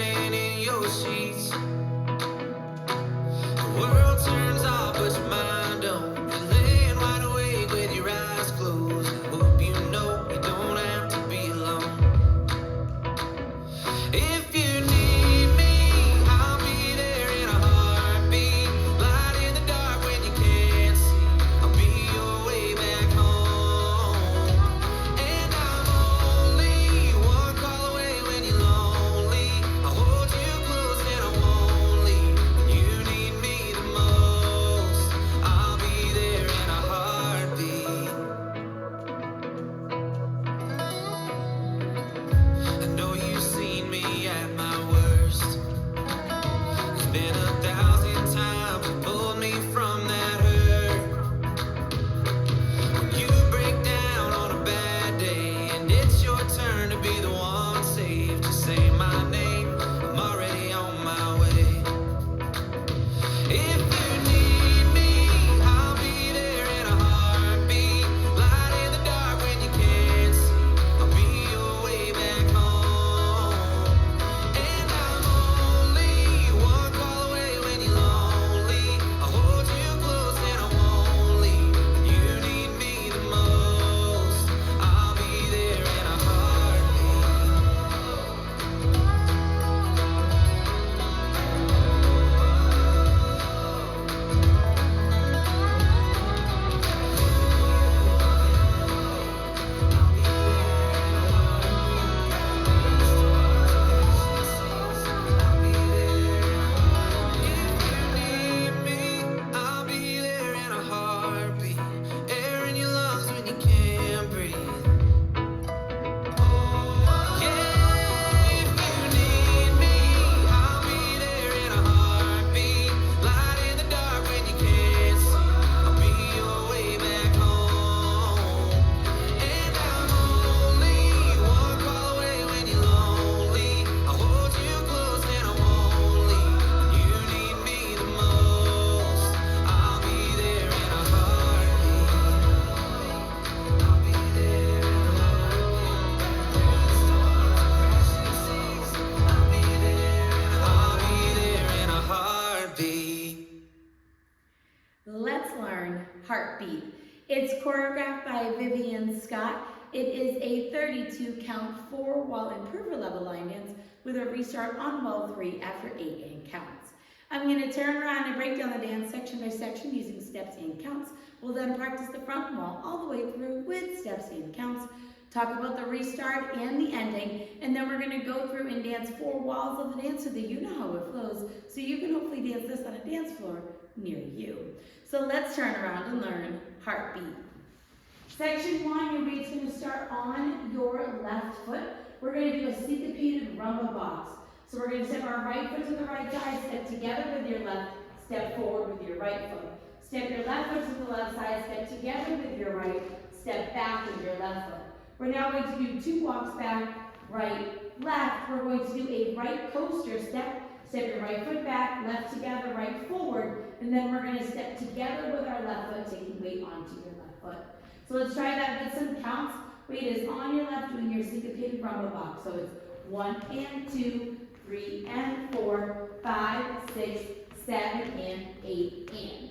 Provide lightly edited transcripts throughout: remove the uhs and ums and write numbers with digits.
drowning in your sheets. The world turns off, but your mind don't. You're laying wide awake with your eyes closed. I hope you know you don't have to be alone. If you need me, I'll be there in a heartbeat. Light in the dark when you can't see. I'll be your way back home. And I'm only one call away when you're lonely. I'll hold you close and I won't leave. When you need me the most, I'll be there in a heartbeat. I know you've seen me at my worst. It's been 1,000 times you pulled me from that hurt. When you break down on a bad day and it's your turn to be the one saved, just say my name, I'm already on my way. If you need me, I'll be there in a heartbeat. Light in the dark when you can't see. I'll be your way back home. And I'm only one call away when you're lonely. I'll hold you close and I won't leave. When you need me the most, I'll be there in a heartbeat. I'll be there in a heartbeat. Air in your lungs when you can't breathe. Yeah, if you need me, I'll be there in a heartbeat. Light in the dark when you can't see. I'll be your way back home. And I'm only one call away when you're lonely. I'll hold you close and I won't leave. When you need me the most, I'll be there in a heartbeat. I'll be there in a heartbeat. I'll be there in a heartbeat. Let's learn Heartbeat. It's choreographed by Vivienne Scott. It is a 32 count 4-wall improver level line dance with a restart on wall 3 after 8 and counts. I'm going to turn around and break down the dance section by section using steps and counts. We'll then practice the front wall all the way through with steps and counts, talk about the restart and the ending, and then we're going to go through and dance 4 walls of the dance so that you know how it flows, so you can hopefully dance this on a dance floor near you. So let's turn around and learn Heartbeat. Section 1, your weight's going to start on your left foot. We're going to do a syncopated rumba box. So we're going to step our right foot to the right side, step together with your left, step forward with your right foot. Step your left foot to the left side, step together with your right, step back with your left foot. We're now going to do 2 walks back, right, left. We're going to do a right coaster step. Step your right foot back, left together, right forward, and then we're going to step together with our left foot, taking weight onto your left foot. So let's try that with some counts. Weight is on your left doing your syncopated rumba box. So it's 1 and 2, 3 and 4, 5, 6, 7 and 8 and.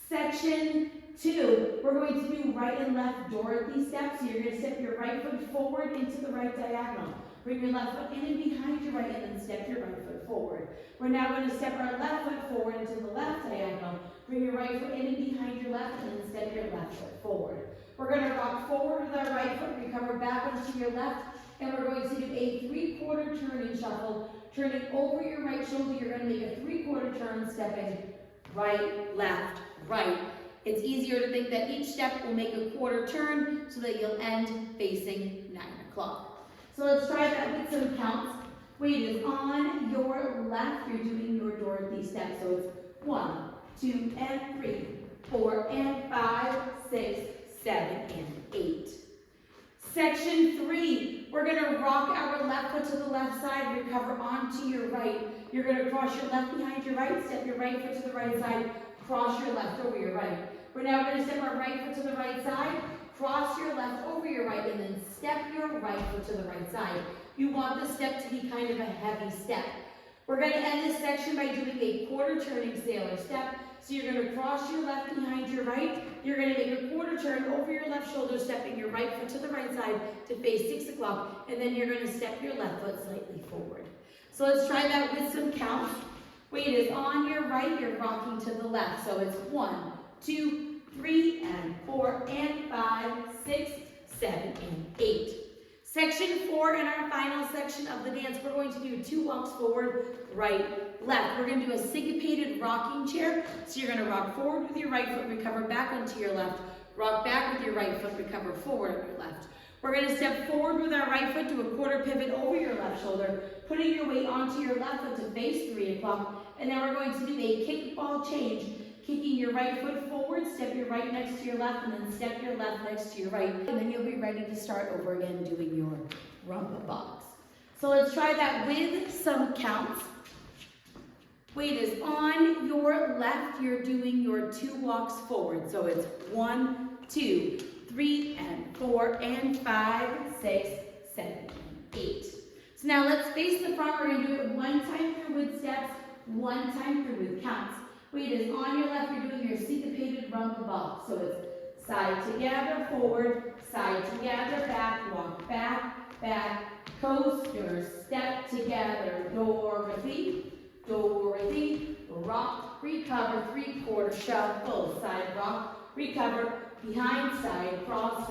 Section 2, we're going to do right and left Dorothy steps. So you're going to step your right foot forward into the right diagonal. Bring your left foot in and behind your right, and then step your right foot forward. We're now going to step our left foot forward into the left diagonal. Bring your right foot in and behind your left, and then step your left foot forward. We're going to rock forward with our right foot, recover backwards to your left, and we're going to do a 3/4 turning shuffle. Turning over your right shoulder, you're going to make a 3/4 turn, stepping right, left, right. It's easier to think that each step will make a quarter turn so that you'll end facing 9 o'clock. So let's try that with some counts. Weight is on your left. You're doing your Dorothy step. So it's 1, 2 and 3, 4 and 5, 6, 7 and 8. Section 3, we're going to rock our left foot to the left side, recover onto your right. You're going to cross your left behind your right, step your right foot to the right side, cross your left over your right. We're now going to step our right foot to the right side, cross your left over your right, and then step your right foot to the right side. You want the step to be kind of a heavy step. We're going to end this section by doing a quarter turning sailor step. So you're going to cross your left behind your right. You're going to make a quarter turn over your left shoulder, stepping your right foot to the right side to face 6 o'clock. And then you're going to step your left foot slightly forward. So let's try that with some counts. Weight is on your right, you're rocking to the left. So it's 1, 2, 3, and 4, and 5, 6, 7, and 8. Section 4 in our final section of the dance, we're going to do 2 walks forward, right, left. We're going to do a syncopated rocking chair. So you're going to rock forward with your right foot, recover back onto your left, rock back with your right foot, recover forward on your left. We're going to step forward with our right foot, do a quarter pivot over your left shoulder, putting your weight onto your left foot to face 3 o'clock, and then we're going to do a kickball change. Kicking your right foot forward, step your right next to your left, and then step your left next to your right. And then you'll be ready to start over again doing your rumba box. So let's try that with some counts. Weight is on your left. You're doing your 2 walks forward. So it's 1, 2, 3, and 4, and 5, 6, 7, and 8. So now let's face the front. We're going to do it 1 time through with steps, 1 time through with counts. Weight is on your left, you're doing your syncopated rumba box. So it's side together, forward, side together, back, walk back, back, coaster, step together, Dorothy, Dorothy, rock, recover, 3/4 shuffle, side rock, recover, behind side, cross,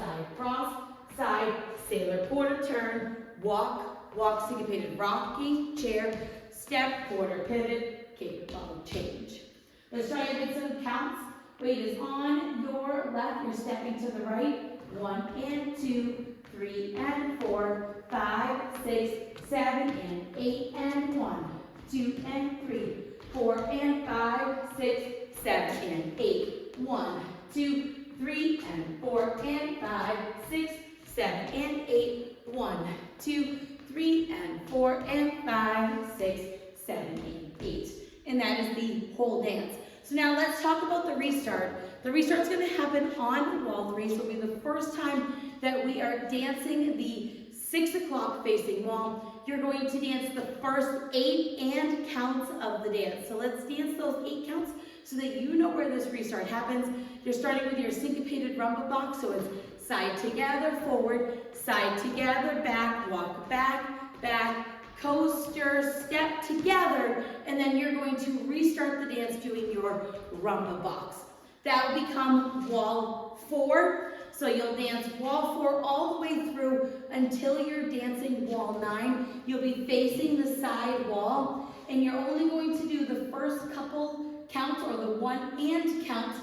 side, sailor quarter turn, walk, walk, syncopated rocking, chair, step, quarter pivot, kickball change. Let's try and get some counts. Weight is on your left. You're stepping to the right. 1 and 2, 3 and 4, 5, 6, 7 and 8 and 1, 2 and 3, 4 and 5, 6, 7 and 8, 1, 2, 3 and 4 and 5, 6, 7 and 8, 1, 2, 3 and 4 and 5, 6, 7 and 8. And that is the whole dance. So now let's talk about the restart. The restart is going to happen on wall 3. So it'll be the first time that we are dancing the 6 o'clock facing wall. You're going to dance the first 8 and counts of the dance. So let's dance those 8 counts so that you know where this restart happens. You're starting with your syncopated rumba box. So it's side together, forward, side together, back, walk back, back, coaster, step together, and then you're going to restart the dance doing your rumba box. That will become wall 4. So you'll dance wall 4 all the way through until you're dancing wall 9. You'll be facing the side wall, and you're only going to do the first couple counts, or the 1 and count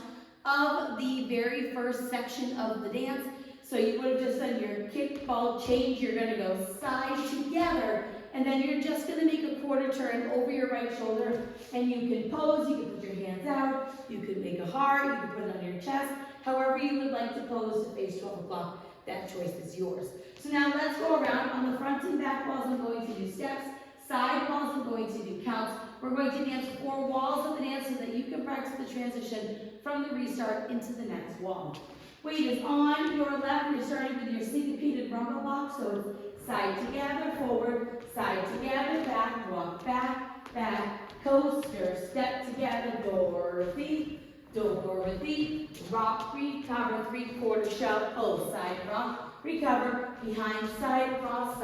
of the very first section of the dance. So you would have just done your kickball change. You're going to go side together, and then you're just going to make a quarter turn over your right shoulder, and you can pose, you can put your hands out, you can make a heart, you can put it on your chest, however you would like to pose to face 12 o'clock, that choice is yours. So now let's go around. On the front and back walls, I'm going to do steps, side walls, I'm going to do counts. We're going to dance 4 walls of the dance so that you can practice the transition from the restart into the next wall. Weight is on your left. You're starting with your syncopated rumba box, so it's side together, forward, side together, back, walk back, back, coaster, step together, Dorothy, Dorothy, rock, recover, 3/4 shuffle, side rock, recover, behind side, cross,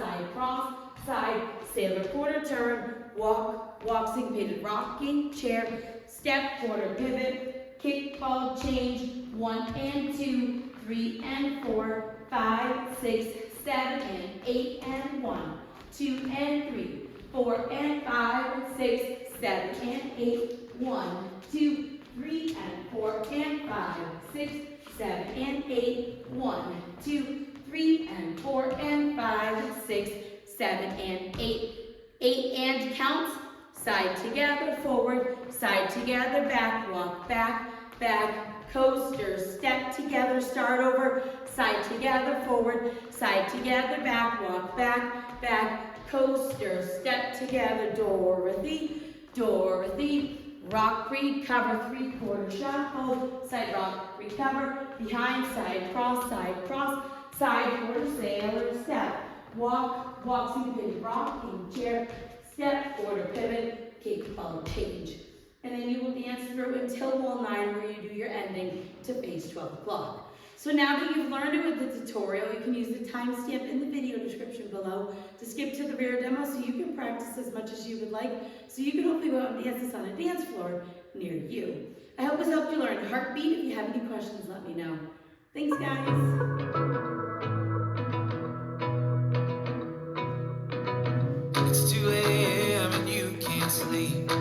side, sailor quarter turn, walk, walk, syncopated rocking, chair, step, quarter pivot, kickball change, 1 and 2, 3 and 4, 5, 6, 7 and 8 and 1, 2 and 3, 4 and 5, 6, 7 and 8, 1, 2, 3 and 4 and 5, 6, 7 and 8, 1, 2, 3 and 4 and 5, 6, 7 and 8. 8 and counts, side together, forward, side together, back, walk back, back, coaster, step together, start over, side together, forward, side together, back, walk back, back, coaster, step together, Dorothy, Dorothy, rock, recover, 3/4 shuffle, side rock, recover, behind side, cross, side quarter, sailor step, walk, walks into pivot, rocking chair, step, forward or pivot, kick, follow, change. And then you will dance through until wall 9 where you do your ending to face 12 o'clock. So now that you've learned it with the tutorial, you can use the timestamp in the video description below to skip to the rear demo so you can practice as much as you would like, so you can hopefully go out and dance this on a dance floor near you. I hope this helped you learn heartbeat. If you have any questions, let me know. Thanks, guys. It's 2 a.m. and you can't sleep.